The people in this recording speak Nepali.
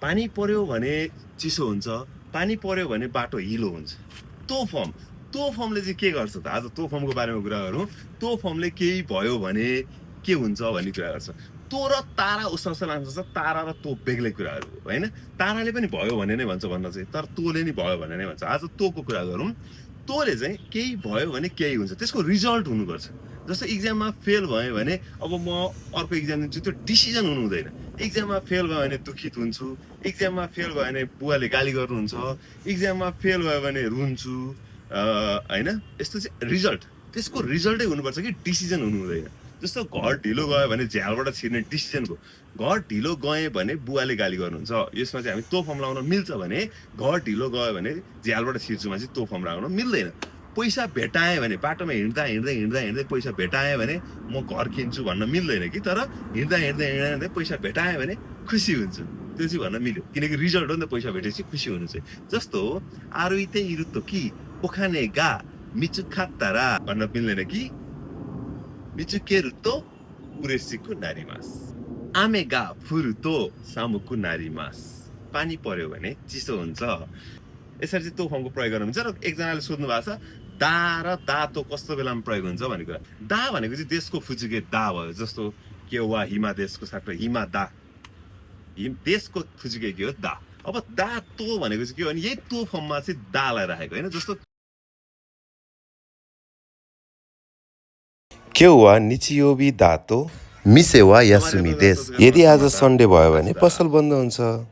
पानी पर्यो भने चिसो हुन्छ, पानी पर्यो भने बाटो हिलो हुन्छ। त्यो फर्मले चाहिँ के गर्छ त? आज त्यो फर्मको बारेमा कुरा गरौँ। त्यो फर्मले केही भयो भने के हुन्छ भन्ने कुरा गर्छ। त्यो र तारा उसँग लाग्छ, तारा र त्यो बेग्लै कुराहरू हो होइन। ताराले पनि भयो भने नै भन्छ भन्न चाहिँ, तर तोले नि भयो भने नै भन्छ। आज तोको कुरा गरौँ। तोले चाहिँ केही भयो भने केही हुन्छ, त्यसको रिजल्ट हुनुपर्छ। जस्तो इक्जाममा फेल भयो भने अब म अर्को इक्जाम दिन्छु, त्यो डिसिजन हुनु हुँदैन। इक्जाममा फेल भयो भने दुखित हुन्छु, इक्जाममा फेल भयो भने बुवाले गाली गर्नुहुन्छ, इक्जाममा फेल भयो भने रुन्छु होइन। यस्तो चाहिँ रिजल्ट, त्यसको रिजल्टै हुनुपर्छ कि डिसिजन हुनु हुँदैन। जस्तो घर ढिलो गयो भने झ्यालबाट छिर्ने डिसिजनको, घर ढिलो गएँ भने बुवाले गाली गर्नुहुन्छ, यसमा चाहिँ हामी त्यो फर्म लगाउन मिल्छ भने, घर ढिलो गयो भने झ्यालबाट छिर्छुमा चाहिँ त्यो फर्म लगाउन मिल्दैन। पैसा भेटाएँ भने, बाटोमा हिँड्दा हिँड्दै हिँड्दा हिँड्दै पैसा भेटाएँ भने म घर किन्छु भन्न मिल्दैन कि, तर हिँड्दा हिँड्दै हिँड्दा हिँड्दै पैसा भेटाएँ भने खुसी हुन्छु, त्यो चाहिँ भन्न मिल्यो। किनकि रिजल्ट हो नि त, पैसा भेटेपछि खुसी हुनु चाहिँ। जस्तो आरुइते इरुत्तो कि ओखाने गा मिचु खात्तारा भन्न मिल्दैन कि, मिचु के रुत्तो उरेसीको नारीमास, आमे गा फुरुतो सामुको नारीमास। पानी पर्यो भने चिसो हुन्छ। यसरी चाहिँ त्यो फर्मको प्रयोग गर्नु हुन्छ। र एकजनाले सोध्नु भएको छ दा र दातो कस्तो बेलामा प्रयोग हुन्छ भन्ने कुरा। दा भनेको चाहिँ देशको फुचुके दा भयो। जस्तो के वा हिमा देशको साथमा हिमा दा, देशको फुचुके के हो दा। अब दा तो भनेको चाहिँ के हो भने यही तो फर्ममा चाहिँ दालाई राखेको होइन। जस्तो केवा निचियोबी दातो मिसेवा यासुमी देश। यदि आज सन्डे भयो भने पसल बन्द हुन्छ।